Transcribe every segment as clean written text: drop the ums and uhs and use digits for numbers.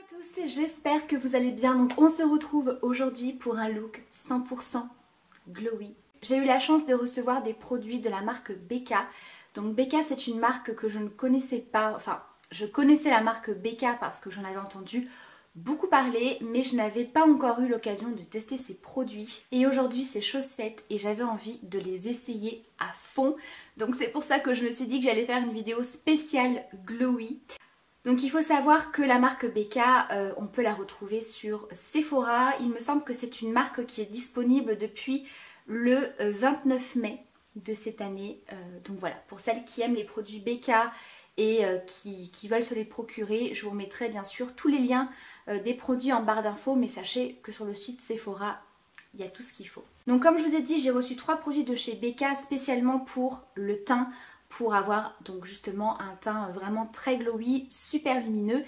Bonjour à tous, j'espère que vous allez bien. Donc on se retrouve aujourd'hui pour un look 100% glowy. J'ai eu la chance de recevoir des produits de la marque BK. Donc BK, c'est une marque que je ne connaissais pas, enfin je connaissais la marque BK parce que j'en avais entendu beaucoup parler, mais je n'avais pas encore eu l'occasion de tester ces produits. Et aujourd'hui c'est chose faite et j'avais envie de les essayer à fond. Donc c'est pour ça que je me suis dit que j'allais faire une vidéo spéciale glowy. Donc il faut savoir que la marque BK, on peut la retrouver sur Sephora. Il me semble que c'est une marque qui est disponible depuis le 29 mai de cette année. Donc voilà, pour celles qui aiment les produits BK et qui veulent se les procurer, je vous remettrai bien sûr tous les liens des produits en barre d'infos. Mais sachez que sur le site Sephora, il y a tout ce qu'il faut. Donc comme je vous ai dit, j'ai reçu 3 produits de chez BK spécialement pour le teint, pour avoir donc justement un teint vraiment très glowy, super lumineux.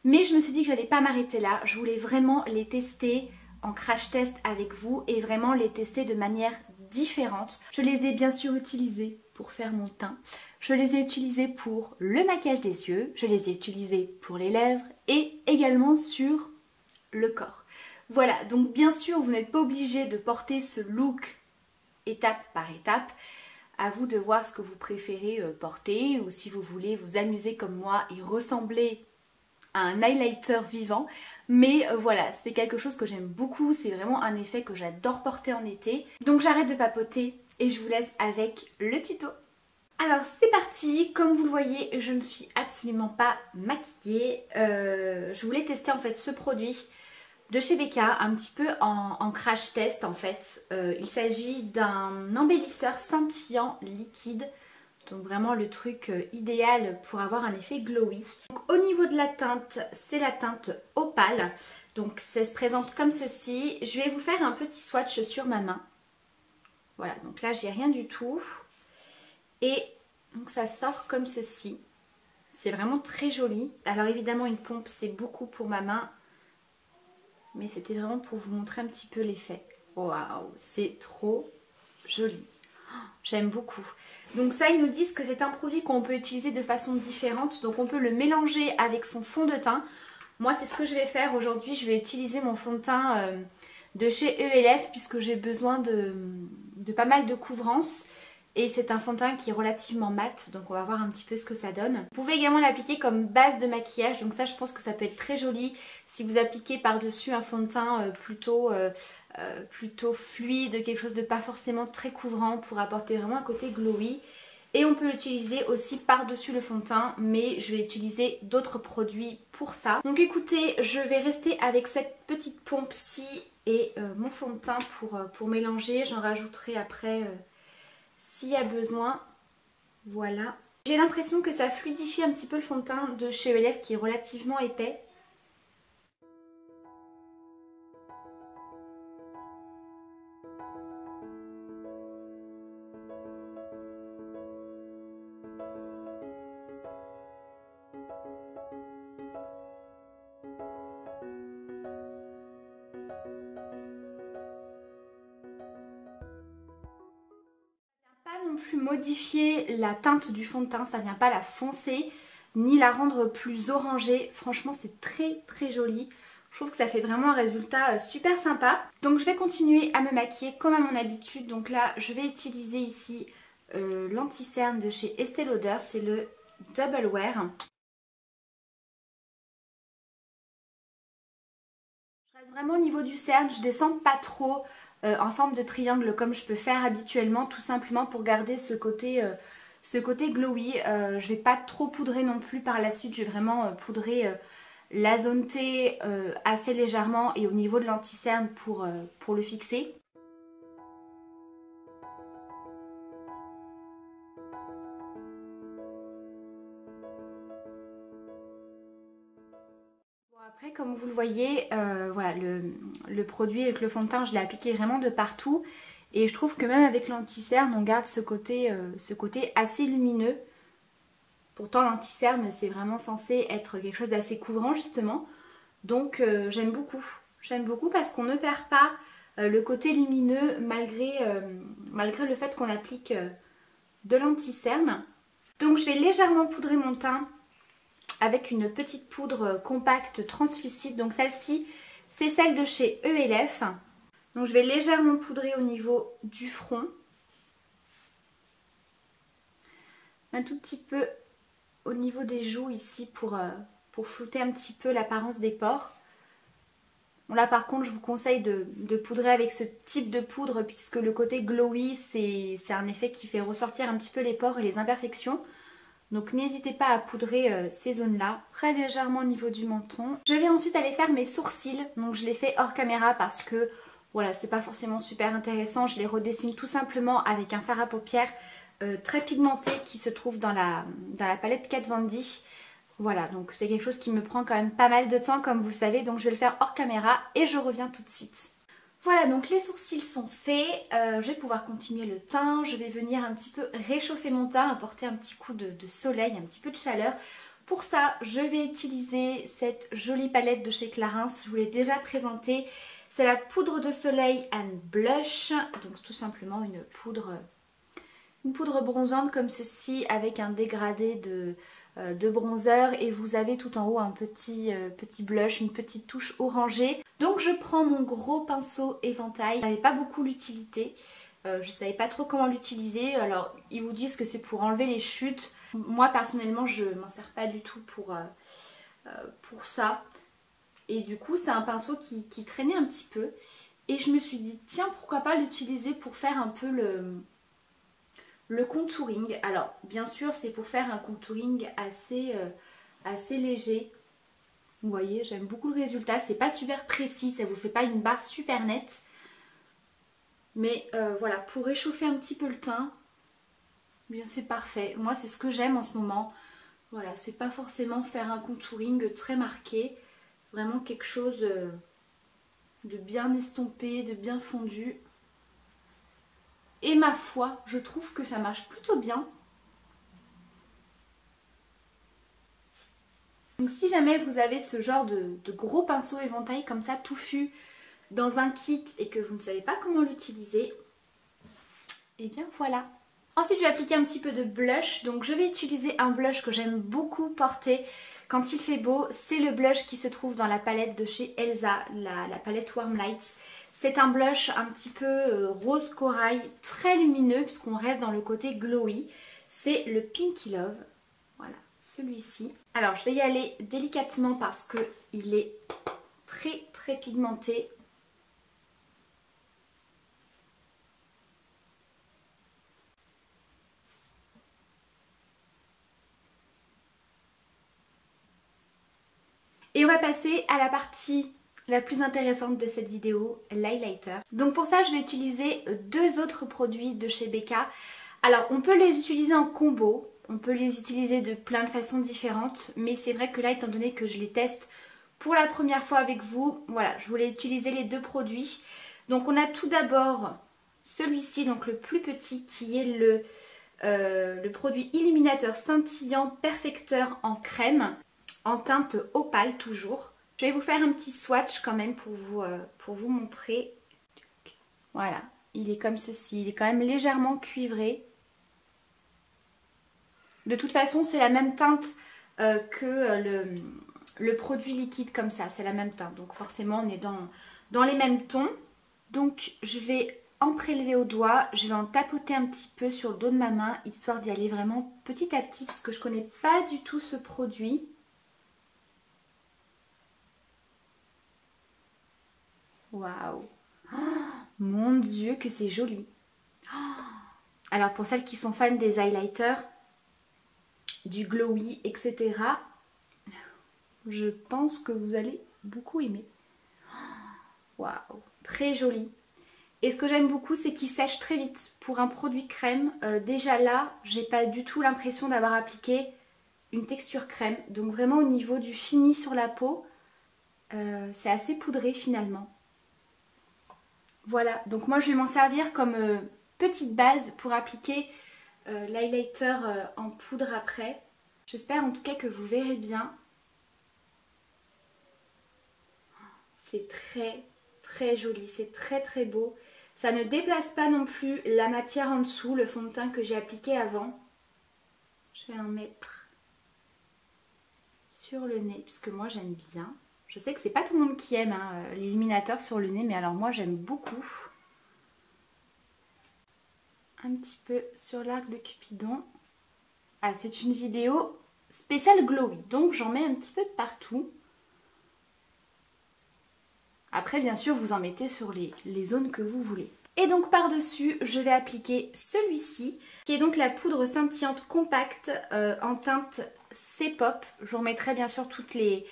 Mais je me suis dit que j'allais pas m'arrêter là, je voulais vraiment les tester en crash test avec vous et vraiment les tester de manière différente. Je les ai bien sûr utilisés pour faire mon teint, je les ai utilisés pour le maquillage des yeux, je les ai utilisés pour les lèvres et également sur le corps. Voilà, donc bien sûr vous n'êtes pas obligé de porter ce look étape par étape. À vous de voir ce que vous préférez porter ou si vous voulez vous amuser comme moi et ressembler à un highlighter vivant. Mais voilà, c'est quelque chose que j'aime beaucoup, c'est vraiment un effet que j'adore porter en été. Donc j'arrête de papoter et je vous laisse avec le tuto. Alors c'est parti, comme vous le voyez, je ne suis absolument pas maquillée. Je voulais tester en fait ce produit de chez BK, un petit peu en crash test en fait. Il s'agit d'un embellisseur scintillant liquide. Donc vraiment le truc idéal pour avoir un effet glowy. Donc, au niveau de la teinte, c'est la teinte opale. Donc ça se présente comme ceci. Je vais vous faire un petit swatch sur ma main. Voilà, donc là j'ai rien du tout. Et donc ça sort comme ceci. C'est vraiment très joli. Alors évidemment une pompe c'est beaucoup pour ma main. Mais c'était vraiment pour vous montrer un petit peu l'effet. Waouh, c'est trop joli. J'aime beaucoup. Donc ça, ils nous disent que c'est un produit qu'on peut utiliser de façon différente. Donc on peut le mélanger avec son fond de teint. Moi, c'est ce que je vais faire aujourd'hui. Je vais utiliser mon fond de teint de chez ELF puisque j'ai besoin de pas mal de couvrance. Et c'est un fond de teint qui est relativement mat, donc on va voir un petit peu ce que ça donne. Vous pouvez également l'appliquer comme base de maquillage, donc ça je pense que ça peut être très joli si vous appliquez par-dessus un fond de teint plutôt fluide, quelque chose de pas forcément très couvrant pour apporter vraiment un côté glowy. Et on peut l'utiliser aussi par-dessus le fond de teint, mais je vais utiliser d'autres produits pour ça. Donc écoutez, je vais rester avec cette petite pompe-ci et mon fond de teint pour mélanger. J'en rajouterai après s'il y a besoin. Voilà. J'ai l'impression que ça fluidifie un petit peu le fond de teint de chez ELF qui est relativement épais. Pas non plus modifier la teinte du fond de teint, ça vient pas la foncer ni la rendre plus orangée. Franchement c'est très très joli. Je trouve que ça fait vraiment un résultat super sympa. Donc je vais continuer à me maquiller comme à mon habitude. Donc là je vais utiliser ici l'anti-cerne de chez Estée Lauder, c'est le Double Wear. Je reste vraiment au niveau du cerne, je descends pas trop en forme de triangle comme je peux faire habituellement, tout simplement pour garder ce côté glowy. Je vais pas trop poudrer non plus par la suite, je vais vraiment poudrer la zone T assez légèrement et au niveau de l'anti-cerne pour le fixer. Après, comme vous le voyez, voilà, le produit avec le fond de teint, je l'ai appliqué vraiment de partout. Et je trouve que même avec l'anti-cerne, on garde ce côté assez lumineux. Pourtant, l'anti-cerne, c'est vraiment censé être quelque chose d'assez couvrant, justement. Donc, j'aime beaucoup. J'aime beaucoup parce qu'on ne perd pas le côté lumineux malgré le fait qu'on applique de l'anti-cerne. Donc, je vais légèrement poudrer mon teint avec une petite poudre compacte translucide. Donc celle-ci, c'est celle de chez ELF. Donc je vais légèrement poudrer au niveau du front. Un tout petit peu au niveau des joues ici pour flouter un petit peu l'apparence des pores. Bon, là par contre je vous conseille de poudrer avec ce type de poudre puisque le côté glowy c'est un effet qui fait ressortir un petit peu les pores et les imperfections. Donc n'hésitez pas à poudrer ces zones-là, très légèrement au niveau du menton. Je vais ensuite aller faire mes sourcils, donc je les fais hors caméra parce que voilà, c'est pas forcément super intéressant. Je les redessine tout simplement avec un fard à paupières très pigmenté qui se trouve dans la palette Kat Von D. Voilà, donc c'est quelque chose qui me prend quand même pas mal de temps comme vous le savez, donc je vais le faire hors caméra et je reviens tout de suite. Voilà, donc les sourcils sont faits, je vais pouvoir continuer le teint, je vais venir un petit peu réchauffer mon teint, apporter un petit coup de soleil, un petit peu de chaleur. Pour ça, je vais utiliser cette jolie palette de chez Clarins, je vous l'ai déjà présentée. C'est la poudre de soleil and blush, donc c'est tout simplement une poudre bronzante comme ceci avec un dégradé de bronzer et vous avez tout en haut un petit blush, une petite touche orangée. Donc je prends mon gros pinceau éventail, je n'avais pas beaucoup l'utilité, je ne savais pas trop comment l'utiliser, alors ils vous disent que c'est pour enlever les chutes. Moi personnellement je m'en sers pas du tout pour ça et du coup c'est un pinceau qui traînait un petit peu et je me suis dit tiens pourquoi pas l'utiliser pour faire un peu le contouring. Alors bien sûr c'est pour faire un contouring assez léger. Vous voyez, j'aime beaucoup le résultat. C'est pas super précis, ça vous fait pas une barre super nette. Mais voilà, pour réchauffer un petit peu le teint, bien c'est parfait. Moi c'est ce que j'aime en ce moment. Voilà, c'est pas forcément faire un contouring très marqué. Vraiment quelque chose de bien estompé, de bien fondu. Et ma foi, je trouve que ça marche plutôt bien. Donc si jamais vous avez ce genre de gros pinceau éventail comme ça, touffu, dans un kit et que vous ne savez pas comment l'utiliser, et bien voilà. Ensuite je vais appliquer un petit peu de blush, donc je vais utiliser un blush que j'aime beaucoup porter quand il fait beau, c'est le blush qui se trouve dans la palette de chez Elsa, la palette Warm Lights. C'est un blush un petit peu rose corail, très lumineux puisqu'on reste dans le côté glowy. C'est le Pinky Love, voilà, celui-ci. Alors je vais y aller délicatement parce qu'il est très pigmenté. Et on va passer à la partie la plus intéressante de cette vidéo, l'highlighter. Donc pour ça je vais utiliser deux autres produits de chez Becca. Alors on peut les utiliser en combo, on peut les utiliser de plein de façons différentes, mais c'est vrai que là étant donné que je les teste pour la première fois avec vous, voilà, je voulais utiliser les deux produits. Donc on a tout d'abord celui-ci, donc le plus petit qui est le produit illuminateur scintillant perfecteur en crème, en teinte opale toujours. Je vais vous faire un petit swatch quand même pour vous montrer. Voilà, il est comme ceci, il est quand même légèrement cuivré. De toute façon c'est la même teinte que le produit liquide comme ça, c'est la même teinte. Donc forcément on est dans les mêmes tons. Donc je vais en prélever au doigt, je vais en tapoter un petit peu sur le dos de ma main, histoire d'y aller vraiment petit à petit, parce que je connais pas du tout ce produit. Waouh! Oh, mon Dieu que c'est joli! Oh. Alors pour celles qui sont fans des highlighters, du glowy, etc., je pense que vous allez beaucoup aimer. Waouh! Très joli! Et ce que j'aime beaucoup, c'est qu'il sèche très vite. Pour un produit crème, déjà là, j'ai pas du tout l'impression d'avoir appliqué une texture crème. Donc vraiment au niveau du fini sur la peau, c'est assez poudré finalement. Voilà, donc moi je vais m'en servir comme petite base pour appliquer l'highlighter en poudre après. J'espère en tout cas que vous verrez bien. C'est très joli, c'est très beau. Ça ne déplace pas non plus la matière en dessous, le fond de teint que j'ai appliqué avant. Je vais en mettre sur le nez, puisque moi j'aime bien. Je sais que c'est pas tout le monde qui aime hein, l'illuminateur sur le nez, mais alors moi j'aime beaucoup. Un petit peu sur l'arc de Cupidon. Ah, c'est une vidéo spéciale glowy, donc j'en mets un petit peu de partout. Après, bien sûr, vous en mettez sur les zones que vous voulez. Et donc par-dessus, je vais appliquer celui-ci, qui est donc la poudre scintillante compacte en teinte C-Pop. Je vous remettrai bien sûr toutes les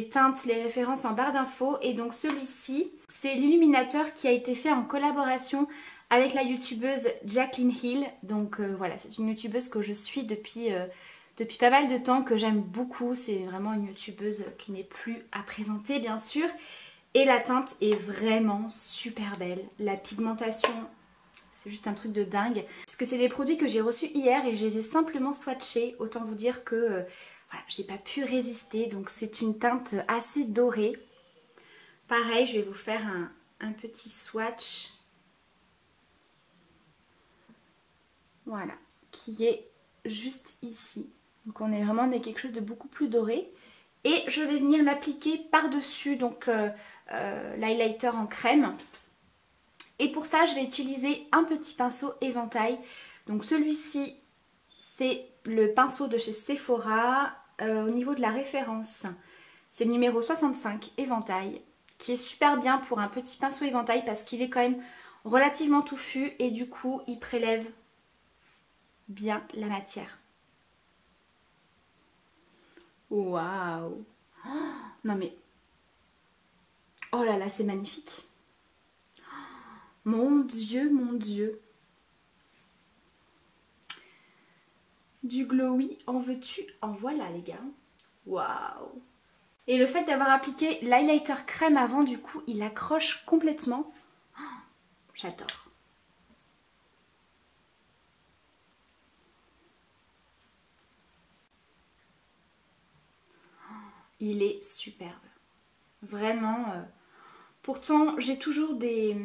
teintes, les références en barre d'infos. Et donc celui-ci, c'est l'illuminateur qui a été fait en collaboration avec la youtubeuse Jaclyn Hill. Donc voilà, c'est une youtubeuse que je suis depuis pas mal de temps, que j'aime beaucoup. C'est vraiment une youtubeuse qui n'est plus à présenter bien sûr. Et la teinte est vraiment super belle. La pigmentation, c'est juste un truc de dingue. Puisque c'est des produits que j'ai reçus hier et je les ai simplement swatchés. Autant vous dire que voilà, j'ai pas pu résister. Donc c'est une teinte assez dorée. Pareil, je vais vous faire un petit swatch. Voilà, qui est juste ici. Donc on est vraiment dans quelque chose de beaucoup plus doré. Et je vais venir l'appliquer par-dessus donc l'highlighter en crème. Et pour ça, je vais utiliser un petit pinceau éventail. Donc celui-ci, c'est le pinceau de chez Sephora. Au niveau de la référence, c'est le numéro 65 éventail, qui est super bien pour un petit pinceau éventail parce qu'il est quand même relativement touffu et du coup, il prélève bien la matière. Waouh! Non mais... Oh là là, c'est magnifique! Mon Dieu, mon Dieu! Du glowy, en veux-tu? En voilà les gars! Waouh! Et le fait d'avoir appliqué l'highlighter crème avant, du coup, il accroche complètement. Oh, j'adore! Il est superbe. Vraiment. Pourtant, j'ai toujours des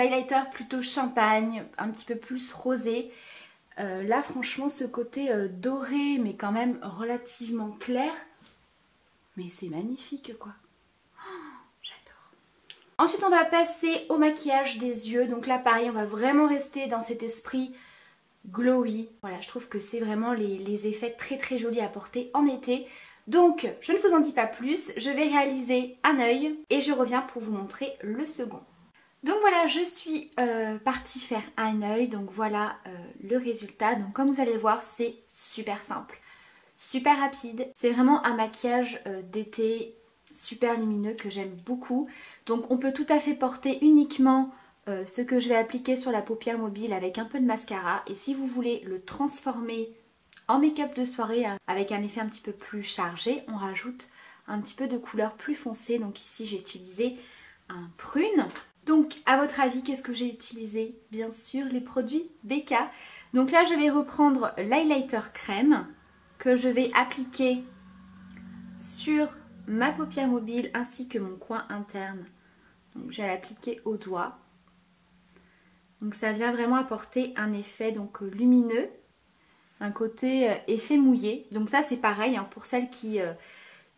highlighters plutôt champagne, un petit peu plus rosé. Là, franchement, ce côté doré, mais quand même relativement clair. Mais c'est magnifique, quoi. Oh, j'adore. Ensuite, on va passer au maquillage des yeux. Donc là, pareil, on va vraiment rester dans cet esprit glowy. Voilà, je trouve que c'est vraiment les effets très très jolis à porter en été. Donc, je ne vous en dis pas plus, je vais réaliser un œil et je reviens pour vous montrer le second. Donc voilà, je suis partie faire un œil, donc voilà le résultat. Donc comme vous allez le voir, c'est super simple, super rapide. C'est vraiment un maquillage d'été super lumineux que j'aime beaucoup. Donc on peut tout à fait porter uniquement ce que je vais appliquer sur la paupière mobile avec un peu de mascara. Et si vous voulez le transformer en make-up de soirée avec un effet un petit peu plus chargé, on rajoute un petit peu de couleur plus foncée. Donc ici j'ai utilisé un prune. Donc à votre avis, qu'est-ce que j'ai utilisé? Bien sûr les produits Becca. Donc là je vais reprendre l'highlighter crème que je vais appliquer sur ma paupière mobile ainsi que mon coin interne. Donc je vais l'appliquer au doigt. Donc ça vient vraiment apporter un effet donc lumineux, un côté effet mouillé. Donc ça c'est pareil hein, pour celles qui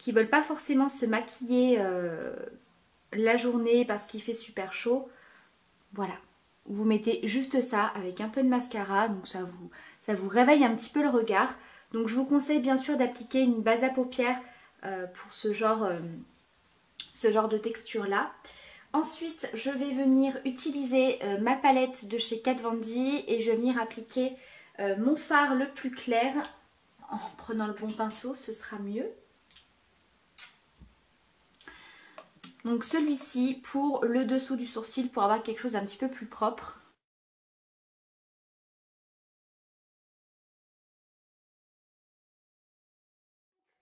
veulent pas forcément se maquiller la journée parce qu'il fait super chaud. Voilà, vous mettez juste ça avec un peu de mascara, donc ça vous réveille un petit peu le regard. Donc je vous conseille bien sûr d'appliquer une base à paupières pour ce genre de texture là. Ensuite, je vais venir utiliser ma palette de chez Kat Von D et je vais venir appliquer mon fard le plus clair en prenant le bon pinceau, ce sera mieux. Donc celui-ci pour le dessous du sourcil pour avoir quelque chose d'un petit peu plus propre.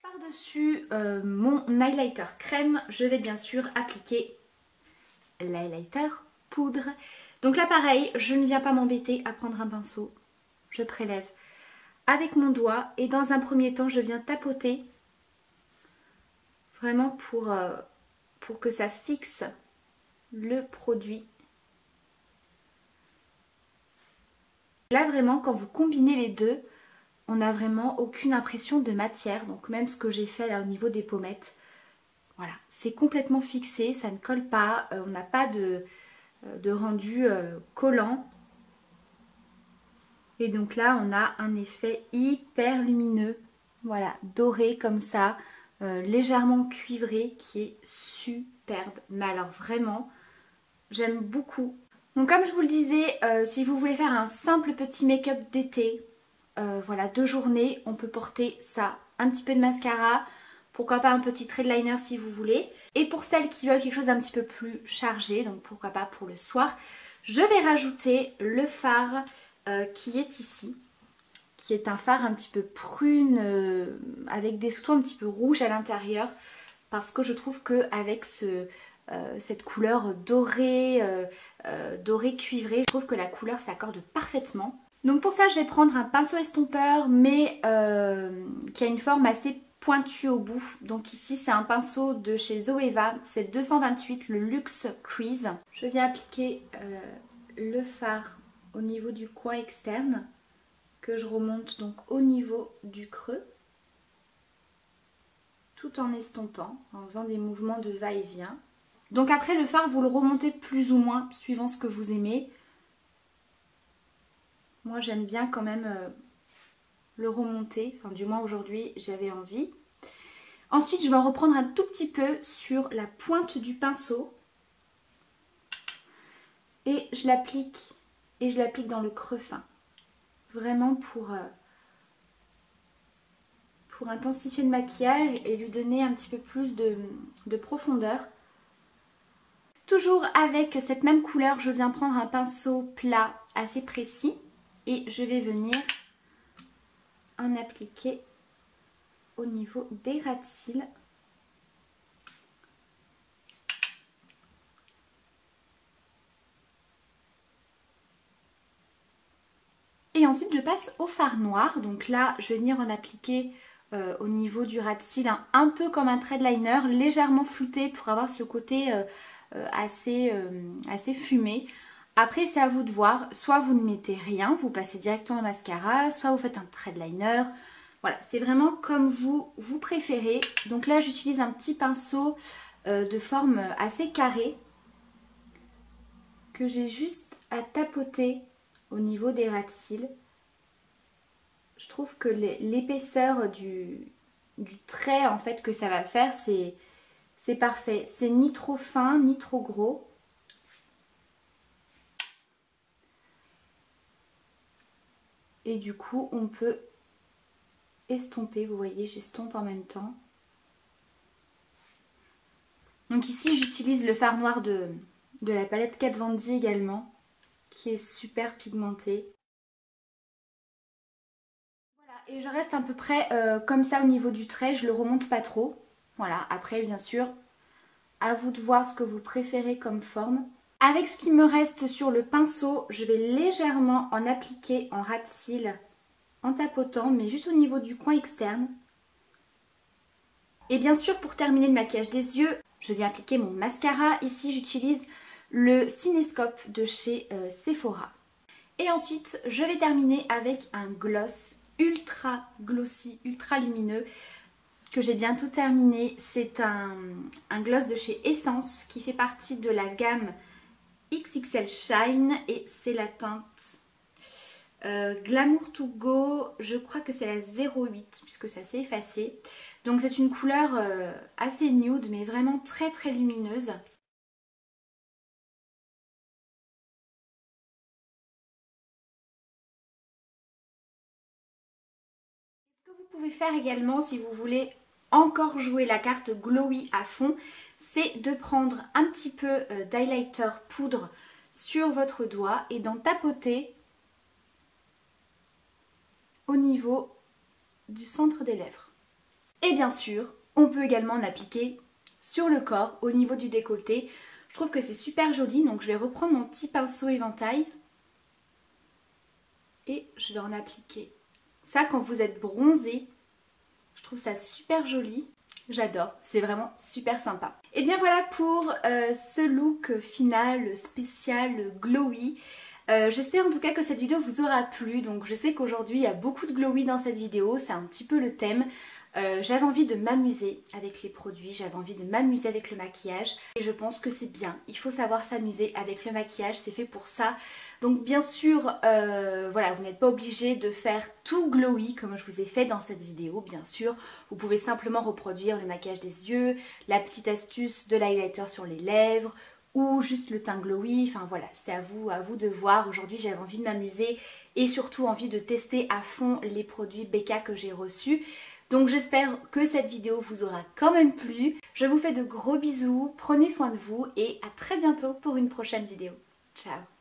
Par-dessus mon highlighter crème, je vais bien sûr appliquer l'highlighter poudre. Donc là pareil, je ne viens pas m'embêter à prendre un pinceau. Je prélève avec mon doigt et dans un premier temps, je viens tapoter vraiment pour que ça fixe le produit. Là vraiment, quand vous combinez les deux, on n'a vraiment aucune impression de matière. Donc même ce que j'ai fait là au niveau des pommettes, voilà, c'est complètement fixé, ça ne colle pas, on n'a pas de rendu collant. Et donc là on a un effet hyper lumineux, voilà, doré comme ça, légèrement cuivré, qui est superbe. Mais alors vraiment, j'aime beaucoup. Donc comme je vous le disais, si vous voulez faire un simple petit make-up d'été, voilà, 2 journées, on peut porter ça, un petit peu de mascara, pourquoi pas un petit trait de liner si vous voulez. Et pour celles qui veulent quelque chose d'un petit peu plus chargé, donc pourquoi pas pour le soir, je vais rajouter le fard qui est ici, qui est un fard un petit peu prune, avec des sous-tons un petit peu rouges à l'intérieur, parce que je trouve qu'avec cette couleur dorée, dorée cuivrée, je trouve que la couleur s'accorde parfaitement. Donc pour ça je vais prendre un pinceau estompeur, mais qui a une forme assez pointue au bout. Donc ici c'est un pinceau de chez Zoeva, c'est le 228, le Luxe Crease. Je viens appliquer le fard au niveau du coin externe, que je remonte donc au niveau du creux, tout en estompant, en faisant des mouvements de va-et-vient. Donc après le fard vous le remontez plus ou moins suivant ce que vous aimez. Moi j'aime bien quand même le remonter, enfin du moins aujourd'hui j'avais envie. Ensuite je vais en reprendre un tout petit peu sur la pointe du pinceau et je l'applique dans le creux fin. Vraiment pour intensifier le maquillage et lui donner un petit peu plus de profondeur. Toujours avec cette même couleur, je viens prendre un pinceau plat assez précis et je vais venir en appliquer au niveau des ras de cils. Et ensuite je passe au fard noir, donc là je vais venir en appliquer au niveau du ras de cils, un peu comme un trait de liner, légèrement flouté pour avoir ce côté assez fumé. Après c'est à vous de voir, soit vous ne mettez rien, vous passez directement au mascara, soit vous faites un trait de liner. Voilà, c'est vraiment comme vous préférez. Donc là j'utilise un petit pinceau de forme assez carrée que j'ai juste à tapoter au niveau des ras de cils. Je trouve que l'épaisseur du trait en fait que ça va faire, c'est parfait. C'est ni trop fin ni trop gros. Et du coup on peut estomper, vous voyez j'estompe en même temps. Donc ici j'utilise le fard noir de la palette Kat Von D également, qui est super pigmenté. Voilà, et je reste à peu près comme ça au niveau du trait, je le remonte pas trop. Voilà, après bien sûr, à vous de voir ce que vous préférez comme forme. Avec ce qui me reste sur le pinceau, je vais légèrement en appliquer en ras de cils, en tapotant, mais juste au niveau du coin externe. Et bien sûr, pour terminer le maquillage des yeux, je viens appliquer mon mascara. Ici, j'utilise le Cinescope de chez Sephora. Et ensuite, je vais terminer avec un gloss ultra glossy, ultra lumineux, que j'ai bientôt terminé. C'est un gloss de chez Essence qui fait partie de la gamme XXL Shine et c'est la teinte Glamour to Go, je crois que c'est la 08 puisque ça s'est effacé. Donc c'est une couleur assez nude mais vraiment très très lumineuse. Ce que vous pouvez faire également si vous voulez encore jouer la carte glowy à fond, c'est de prendre un petit peu d'highlighter poudre sur votre doigt et d'en tapoter au niveau du centre des lèvres. Et bien sûr, on peut également en appliquer sur le corps, au niveau du décolleté. Je trouve que c'est super joli, donc je vais reprendre mon petit pinceau éventail et je vais en appliquer. Ça, quand vous êtes bronzé, je trouve ça super joli. J'adore, c'est vraiment super sympa. Et bien voilà pour ce look final spécial glowy. J'espère en tout cas que cette vidéo vous aura plu. Donc je sais qu'aujourd'hui il y a beaucoup de glowy dans cette vidéo, c'est un petit peu le thème. J'avais envie de m'amuser avec les produits, j'avais envie de m'amuser avec le maquillage et je pense que c'est bien, il faut savoir s'amuser avec le maquillage, c'est fait pour ça. Donc bien sûr, voilà, vous n'êtes pas obligé de faire tout glowy comme je vous ai fait dans cette vidéo, bien sûr. Vous pouvez simplement reproduire le maquillage des yeux, la petite astuce de l'highlighter sur les lèvres ou juste le teint glowy, enfin voilà, c'est à vous de voir. Aujourd'hui j'avais envie de m'amuser et surtout envie de tester à fond les produits Becca que j'ai reçus. Donc j'espère que cette vidéo vous aura quand même plu. Je vous fais de gros bisous, prenez soin de vous et à très bientôt pour une prochaine vidéo. Ciao!